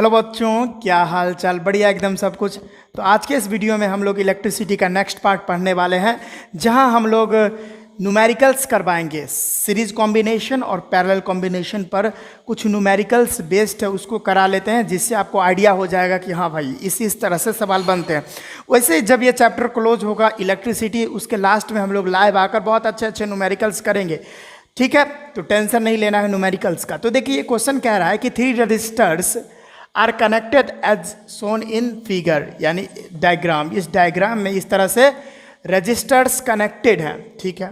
Hello बच्चों, क्या हाल चाल? बढ़िया एकदम सब कुछ। तो आज के इस वीडियो में हम लोग इलेक्ट्रिसिटी का नेक्स्ट पार्ट पढ़ने वाले हैं, जहां हम लोग न्यूमेरिकल्स करवाएंगे। सीरीज कॉम्बिनेशन और पैरेलल कॉम्बिनेशन पर कुछ न्यूमेरिकल्स बेस्ड है, उसको करा लेते हैं, जिससे आपको आइडिया हो जाएगा कि हाँ भाई इस तरह से सवाल बनते हैं। वैसे जब ये चैप्टर क्लोज होगा इलेक्ट्रिसिटी, उसके लास्ट में हम लोग लाइव आकर बहुत अच्छे अच्छे न्यूमेरिकल्स करेंगे। ठीक है, तो टेंशन नहीं लेना है न्यूमेरिकल्स का। तो देखिए, ये क्वेश्चन कह रहा है कि 3 resistors are connected as shown in figure, यानी डायग्राम। इस डायग्राम में इस तरह से रजिस्टर्स कनेक्टेड हैं। ठीक है,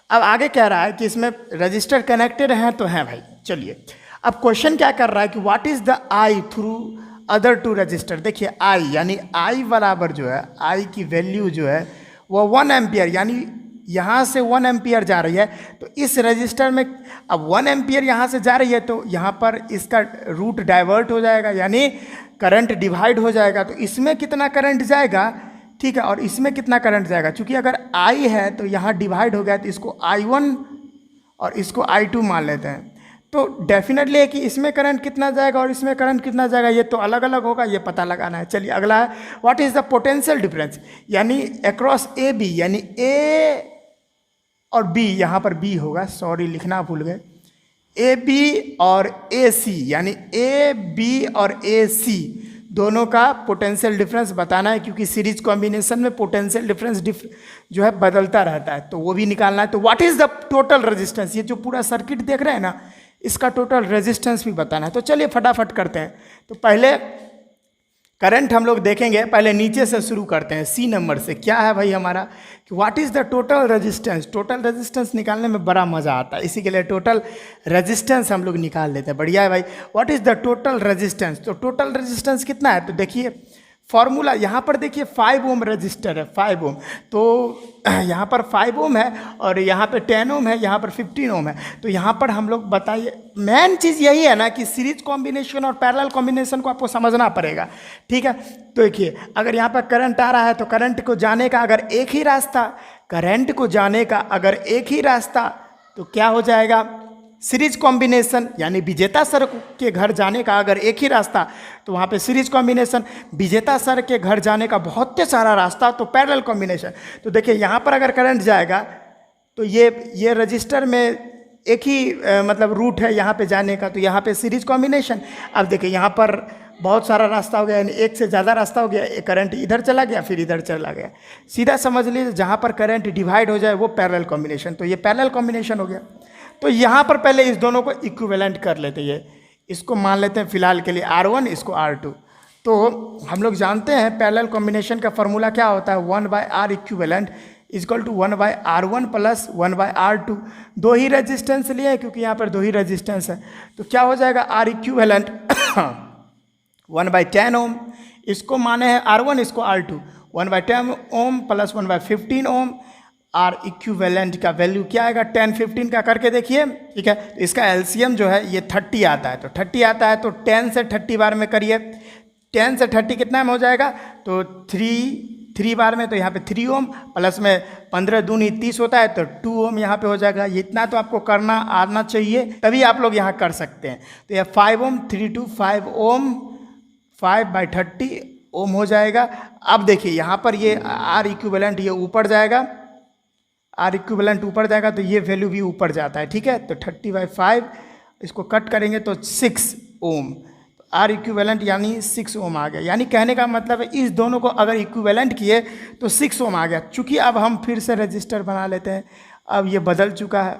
अब आगे कह रहा है कि इसमें रजिस्टर कनेक्टेड हैं तो हैं भाई। चलिए, अब क्वेश्चन क्या कर रहा है कि what is the I through other 2 register. देखिए, आई यानी आई बराबर जो है, आई की वैल्यू जो है वो 1 एम्पियर, यानी यहाँ से 1 एम्पियर जा रही है। तो इस रजिस्टर में अब 1 एम्पियर यहाँ से जा रही है, तो यहाँ पर इसका रूट डाइवर्ट हो जाएगा, यानी करंट डिवाइड हो जाएगा। तो इसमें कितना करंट जाएगा, ठीक है, और इसमें कितना करंट जाएगा। चूँकि अगर आई है तो यहाँ डिवाइड हो गया, तो इसको I1 और इसको I2 मान लेते हैं। तो डेफिनेटली है कि इसमें करंट कितना जाएगा और इसमें करंट कितना जाएगा, ये तो अलग अलग होगा, ये पता लगाना है। चलिए, अगला है what is the potential difference, यानी अक्रॉस ए बी, यानी ए और बी, यहाँ पर बी होगा, सॉरी लिखना भूल गए, ए बी और ए सी, यानी ए बी और ए सी दोनों का पोटेंशियल डिफरेंस बताना है, क्योंकि सीरीज कॉम्बिनेशन में पोटेंशियल डिफरेंस जो है बदलता रहता है, तो वो भी निकालना है। तो what is the total resistance, ये जो पूरा सर्किट देख रहे हैं ना, इसका टोटल रेजिस्टेंस भी बताना है। तो चलिए फटाफट करते हैं। तो पहले करंट हम लोग देखेंगे, पहले नीचे से शुरू करते हैं। सी नंबर से क्या है भाई हमारा कि what is the total resistance. Total resistance निकालने में बड़ा मज़ा आता है, इसी के लिए टोटल रेजिस्टेंस हम लोग निकाल लेते हैं। बढ़िया है भाई। What is the total resistance, तो टोटल रेजिस्टेंस कितना है, तो देखिए फॉर्मूला यहाँ पर देखिए 5 ओम रजिस्टर है, 5 ओम। तो यहाँ पर 5 ओम है और यहाँ पे 10 ओम है, यहाँ पर 15 ओम है। तो यहाँ पर हम लोग बताइए, मेन चीज़ यही है ना कि सीरीज कॉम्बिनेशन और पैरेलल कॉम्बिनेशन को आपको समझना पड़ेगा। ठीक है, तो देखिए अगर यहाँ पर करंट आ रहा है तो करंट को जाने का अगर एक ही रास्ता, करंट को जाने का अगर एक ही रास्ता, तो क्या हो जाएगा, सीरीज कॉम्बिनेशन, यानी विजेता सर के घर जाने का अगर एक ही रास्ता, तो वहाँ पे सीरीज कॉम्बिनेशन। विजेता सर के घर जाने का बहुत सारा रास्ता, तो पैरेलल कॉम्बिनेशन। तो देखिए यहाँ पर अगर करंट जाएगा तो ये रजिस्टर में एक ही मतलब रूट है यहाँ पे जाने का, तो यहाँ पे सीरीज कॉम्बिनेशन। अब देखिए यहाँ पर बहुत सारा रास्ता हो गया, यानी एक से ज़्यादा रास्ता हो गया, करंट इधर चला गया फिर इधर चला गया। सीधा समझ लीजिए जहाँ पर करंट डिवाइड हो जाए वो पैरेलल कॉम्बिनेशन। तो ये पैरेलल कॉम्बिनेशन हो गया। तो यहाँ पर पहले इस दोनों को इक्विवेलेंट कर लेते हैं। इसको मान लेते हैं फिलहाल के लिए R1, इसको R2। तो हम लोग जानते हैं पैरेलल कॉम्बिनेशन का फॉर्मूला क्या होता है, 1/R equivalent equal to 1/R1 plus 1/R2। 2 ही रेजिस्टेंस लिए क्योंकि यहाँ पर 2 ही रेजिस्टेंस है, तो क्या हो जाएगा R इक्विवेलेंट 1/10 ओम। इसको माने हैं R1, इसको R2, 1/10 ohm plus 1/15 ohm. R equivalent का वैल्यू क्या आएगा, 10 15 का करके देखिए। ठीक है, तो इसका एलसीएम जो है ये 30 आता है। तो 30 आता है तो 10 से 30 बार में करिए। 10 से 30 कितना में हो जाएगा, तो 3 बार में, तो यहाँ पे 3 ओम प्लस में 15 दूनी 30 होता है, तो 2 ओम यहाँ पे हो जाएगा। ये इतना तो आपको करना आना चाहिए, तभी आप लोग यहाँ कर सकते हैं। तो यह 5 ओम, 3 to 5 ओम, 5/30 ओम हो जाएगा। अब देखिए यहाँ पर ये आर इक्विवेलेंट ये ऊपर जाएगा, आर इक्विवेलेंट ऊपर जाएगा तो ये वैल्यू भी ऊपर जाता है। ठीक है, तो 30/5 इसको कट करेंगे तो 6 ओम। तो आर इक्विवेलेंट यानी 6 ओम आ गया। यानी कहने का मतलब है इस दोनों को अगर इक्विवेलेंट किए तो 6 ओम आ गया। चूँकि अब हम फिर से रजिस्टर बना लेते हैं, अब ये बदल चुका है।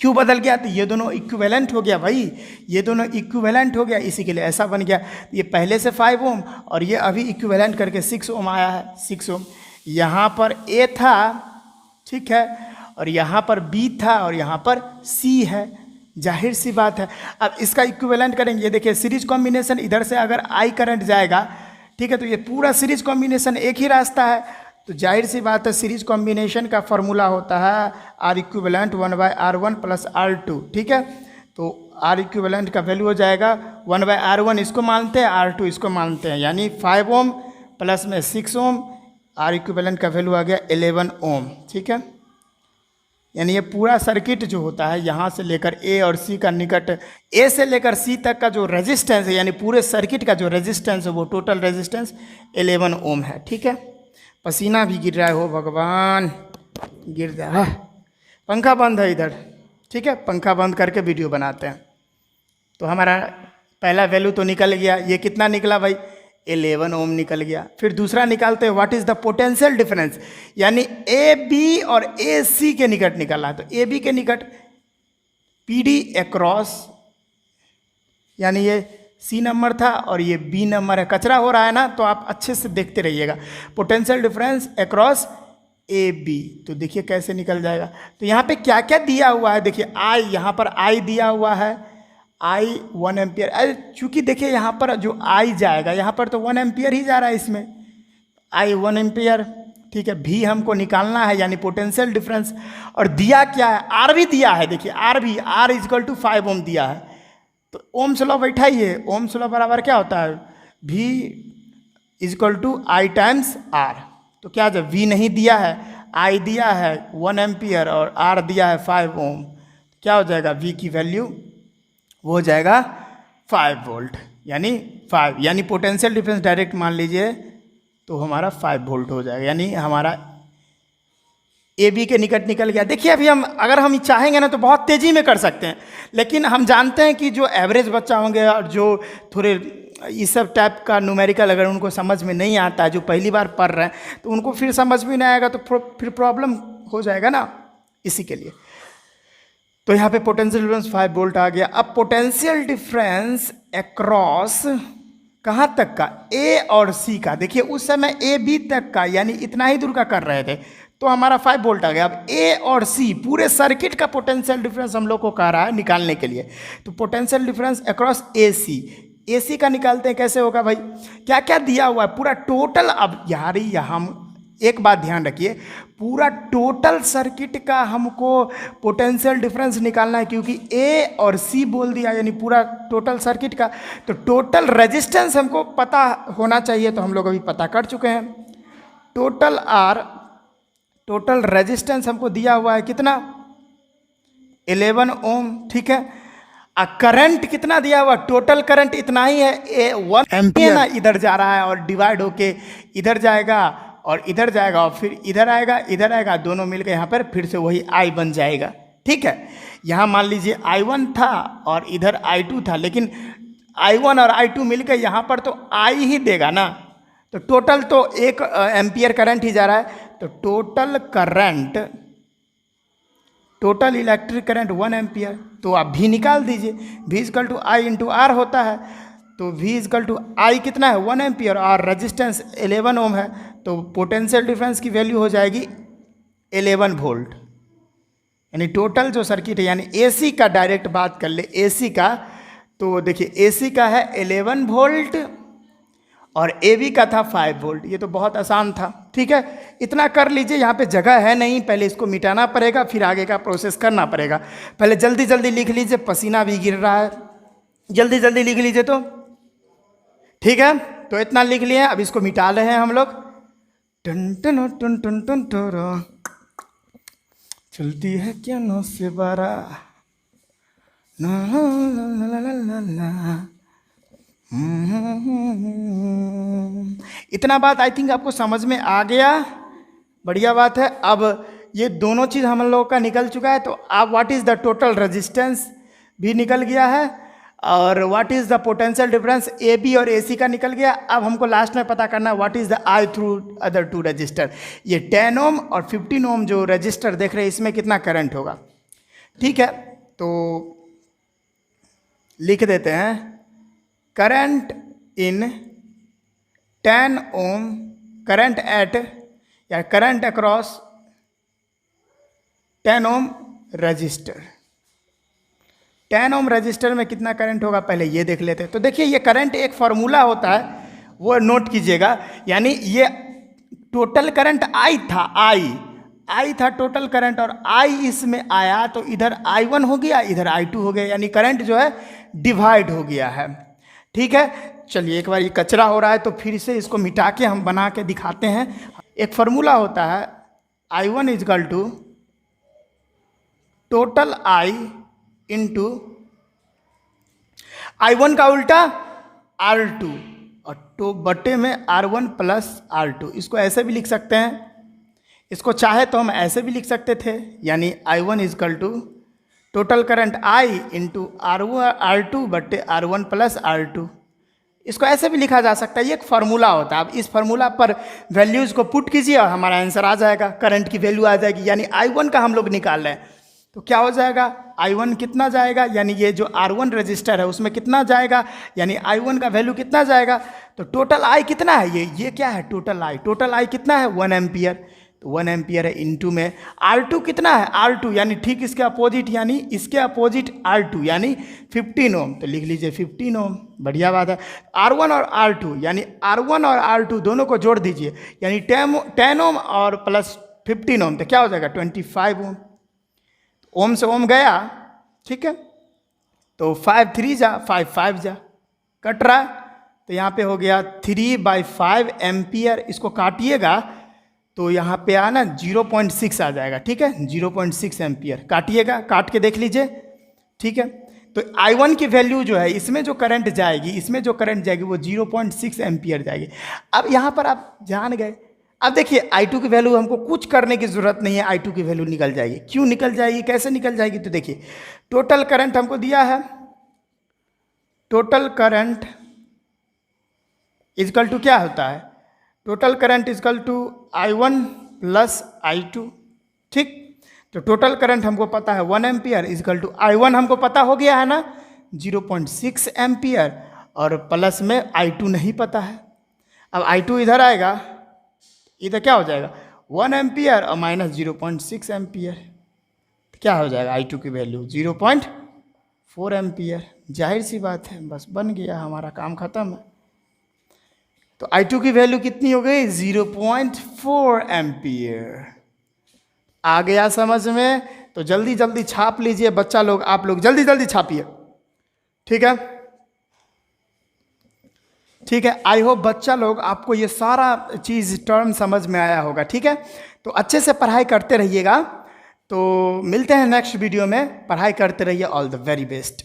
क्यों बदल गया, तो ये दोनों इक्विवेलेंट हो गया भाई, ये दोनों इक्विवेलेंट हो गया, इसी के लिए ऐसा बन गया। ये पहले से 5 ओम और ये अभी इक्विवेलेंट करके 6 ओम आया है, 6 ओम। यहाँ पर ए था, ठीक है, और यहाँ पर बी था और यहाँ पर सी है, जाहिर सी बात है। अब इसका इक्विवेलेंट करेंगे, ये देखिए सीरीज कॉम्बिनेशन, इधर से अगर आई करंट जाएगा, ठीक है, तो ये पूरा सीरीज कॉम्बिनेशन एक ही रास्ता है, तो जाहिर सी बात है सीरीज कॉम्बिनेशन का फॉर्मूला होता है are equivalent 1/R1 plus R2। ठीक है, तो आर इक्विवेलेंट का वैल्यू हो जाएगा 1/R1 इसको मानते हैं, R2 इसको मानते हैं, यानी 5 ओम प्लस में 6 ओम। आर इक्विवेलेंट का वैल्यू आ गया 11 ओम। ठीक है, यानी ये पूरा सर्किट जो होता है यहाँ से लेकर ए और सी का निकट, ए से लेकर सी तक का जो रेजिस्टेंस है, यानी पूरे सर्किट का जो रेजिस्टेंस है वो टोटल रेजिस्टेंस 11 ओम है। ठीक है, पसीना भी गिर रहा है, हो भगवान गिर रहा है। पंखा बंद है इधर, ठीक है, पंखा बंद करके वीडियो बनाते हैं। तो हमारा पहला वैल्यू तो निकल गया, ये कितना निकला भाई 11 ओम निकल गया। फिर दूसरा निकालते हैं what is the potential difference, यानी ए बी और ए सी के निकट निकला है। तो ए बी के निकट पी डी अक्रॉस, यानी ये सी नंबर था और ये बी नंबर है। कचरा हो रहा है ना, तो आप अच्छे से देखते रहिएगा। Potential difference across A B, तो देखिए कैसे निकल जाएगा। तो यहाँ पे क्या क्या दिया हुआ है, देखिए आई, यहाँ पर आई दिया हुआ है, आई 1 एम्पियर। अरे चूँकि देखिए यहाँ पर जो आई जाएगा, यहाँ पर तो 1 एम्पियर ही जा रहा है इसमें, आई 1 एम्पियर। ठीक है, भी हमको निकालना है, यानी पोटेंशियल डिफरेंस। और दिया क्या है, आर भी दिया है। देखिए आर भी, आर इजकल टू 5 ओम दिया है। तो ओम्स लॉ बैठाइए, ओम्स लॉ बराबर क्या होता है, भी equal to I times R. तो क्या, जब वी नहीं दिया है, आई दिया है 1 एम्पियर और आर दिया है 5 ओम, क्या हो जाएगा, वी की वैल्यू वो हो जाएगा 5 वोल्ट, यानी 5, यानी पोटेंशियल डिफरेंस डायरेक्ट मान लीजिए तो हमारा 5 वोल्ट हो जाएगा, यानी हमारा ए बी के निकट निकल गया। देखिए अभी हम अगर हम चाहेंगे ना तो बहुत तेज़ी में कर सकते हैं, लेकिन हम जानते हैं कि जो एवरेज बच्चा होंगे और जो थोड़े इस सब टाइप का न्यूमेरिकल अगर उनको समझ में नहीं आता है, जो पहली बार पढ़ रहे हैं, तो उनको फिर समझ में नहीं आएगा, तो फिर प्रॉब्लम हो जाएगा ना, इसी के लिए। तो यहाँ पे पोटेंशियल डिफरेंस 5 वोल्ट आ गया। अब पोटेंशियल डिफरेंस अक्रॉस कहाँ तक का, ए और सी का। देखिए उस समय ए बी तक का, यानी इतना ही दूर का कर रहे थे, तो हमारा 5 वोल्ट आ गया। अब ए और सी पूरे सर्किट का पोटेंशियल डिफरेंस हम लोग को कह रहा है निकालने के लिए। तो पोटेंशियल डिफरेंस अक्रॉस ए सी का निकालते हैं, कैसे होगा भाई, क्या क्या दिया हुआ है पूरा टोटल। अब यार हम एक बात ध्यान रखिए, पूरा टोटल सर्किट का हमको पोटेंशियल डिफरेंस निकालना है, क्योंकि ए और सी बोल दिया, यानी पूरा टोटल सर्किट का। तो टोटल रेजिस्टेंस हमको पता होना चाहिए, तो हम लोग अभी पता कर चुके हैं। टोटल आर, टोटल रेजिस्टेंस हमको दिया हुआ है कितना, 11 ओम। ठीक है, करंट कितना दिया हुआ, टोटल करंट इतना ही है, 1 एम्पियर ना इधर जा रहा है और डिवाइड होके इधर जाएगा और इधर जाएगा और फिर इधर आएगा, दोनों मिलकर यहाँ पर फिर से वही आई बन जाएगा। ठीक है, यहाँ मान लीजिए I1 था और इधर I2 था, लेकिन I1 और I2 मिलकर यहाँ पर तो आई ही देगा ना, तो टोटल तो 1 एम्पियर करंट ही जा रहा है। तो total current, total electric current 1 ampere. तो आप भी निकाल दीजिए, V equal to I into R होता है। तो V इजकल टू आई कितना है, 1 एम्पियर, और रेजिस्टेंस 11 ओम है, तो पोटेंशियल डिफरेंस की वैल्यू हो जाएगी 11 वोल्ट। यानी टोटल जो सर्किट है, यानी AC का डायरेक्ट बात कर ले, AC का, तो देखिए AC का है 11 वोल्ट और AB का था 5 वोल्ट। ये तो बहुत आसान था। ठीक है, इतना कर लीजिए, यहाँ पे जगह है नहीं, पहले इसको मिटाना पड़ेगा, फिर आगे का प्रोसेस करना पड़ेगा। पहले जल्दी जल्दी लिख लीजिए, पसीना भी गिर रहा है, जल्दी जल्दी लिख लीजिए। तो ठीक है, तो इतना लिख लिए, अब इसको मिटा रहे हैं हम लोग। टन टन टन टन टन टोरो, चलती है क्या नो से बारा, ला ला ला ला ला। इतना बात आई थिंक आपको समझ में आ गया, बढ़िया बात है। अब ये दोनों चीज़ हम लोगों का निकल चुका है, तो अब what is the total resistance भी निकल गया है, और what is the potential difference A B और ए सी का निकल गया। अब हमको लास्ट में पता करना है what is the I through other 2 register. ये 10 ओम और 15 ओम जो रजिस्टर देख रहे हैं, इसमें कितना करंट होगा। ठीक है, तो लिख देते हैं, current in 10 ohm, current at या current across 10 ohm resistor. 10 ohm resistor में कितना करंट होगा, पहले ये देख लेते हैं। तो देखिए ये करंट एक फार्मूला होता है, वो नोट कीजिएगा। यानी ये टोटल करंट आई था, आई था टोटल करंट, और आई इसमें आया तो इधर I1 हो गया, इधर I2 हो गया, यानी करंट जो है डिवाइड हो गया है। ठीक है, चलिए एक बार ये कचरा हो रहा है तो फिर से इसको मिटा के हम बना के दिखाते हैं। एक फार्मूला होता है I1 equal to total I into I1 का उल्टा R2 और तो बटे में R1 प्लस R2। इसको ऐसे भी लिख सकते हैं, इसको चाहे तो हम ऐसे भी लिख सकते थे, यानी I1 equal to total current I into R2 बटे R1 प्लस R2। इसको ऐसे भी लिखा जा सकता है, ये एक फार्मूला होता है। अब इस फार्मूला पर वैल्यूज़ को पुट कीजिए और हमारा आंसर आ जाएगा, करंट की वैल्यू आ जाएगी। यानी I1 का हम लोग निकाल रहे हैं तो क्या हो जाएगा, I1 कितना जाएगा, यानी ये जो R1 रजिस्टर है उसमें कितना जाएगा, यानी I1 का वैल्यू कितना जाएगा। तो टोटल I कितना है, ये क्या है, टोटल I कितना है 1 एम्पियर। तो 1 एम्पियर है, इनटू में R2 कितना है, R2 यानी ठीक इसके अपोजिट, यानी इसके अपोजिट R2 यानी 15 ओम। तो लिख लीजिए 15 ओम, बढ़िया बात है। R1 और R2 यानी R1 और R2 दोनों को जोड़ दीजिए, यानी 10 ओम और प्लस 15 ओम, तो क्या हो जाएगा 25 ओम। ओम से ओम गया, ठीक है, तो 5 3 जा 5 5 जा, कट रहा है, तो यहाँ पे हो गया 3/5 एम्पियर। इसको काटिएगा तो यहाँ पे आना 0.6 आ जाएगा, ठीक है, 0.6 एम्पियर। काटिएगा, काट के देख लीजिए, ठीक है। तो I1 की वैल्यू जो है, इसमें जो करंट जाएगी, वो 0.6 एम्पियर जाएगी। अब यहाँ पर आप जान गए। अब देखिए I2 की वैल्यू हमको कुछ करने की ज़रूरत नहीं है, I2 की वैल्यू निकल जाएगी। क्यों निकल जाएगी, कैसे निकल जाएगी, तो देखिए टोटल करंट हमको दिया है, टोटल करंट इजकल टू क्या होता है, total current equal to I1 plus I2, ठीक। तो टोटल करंट हमको पता है 1 एम्पियर इजकल टू I1 हमको पता हो गया है ना 0.6 एम्पियर, और प्लस में I2 नहीं पता है। अब I2 इधर आएगा, इधर क्या हो जाएगा 1 एम्पियर और माइनस 0.6 एम्पियर, क्या हो जाएगा I2 की वैल्यू 0.4 एम्पियर। जाहिर सी बात है, बस बन गया, हमारा काम खत्म है। तो I2 की वैल्यू कितनी हो गई 0.4 एम्पियर। आ गया समझ में, तो जल्दी जल्दी छाप लीजिए बच्चा लोग, आप लोग जल्दी जल्दी छापिए, ठीक है, ठीक है। आई होप बच्चा लोग आपको ये सारा चीज़ टर्म समझ में आया होगा, ठीक है। तो अच्छे से पढ़ाई करते रहिएगा। तो मिलते हैं नेक्स्ट वीडियो में, पढ़ाई करते रहिए। All the very best.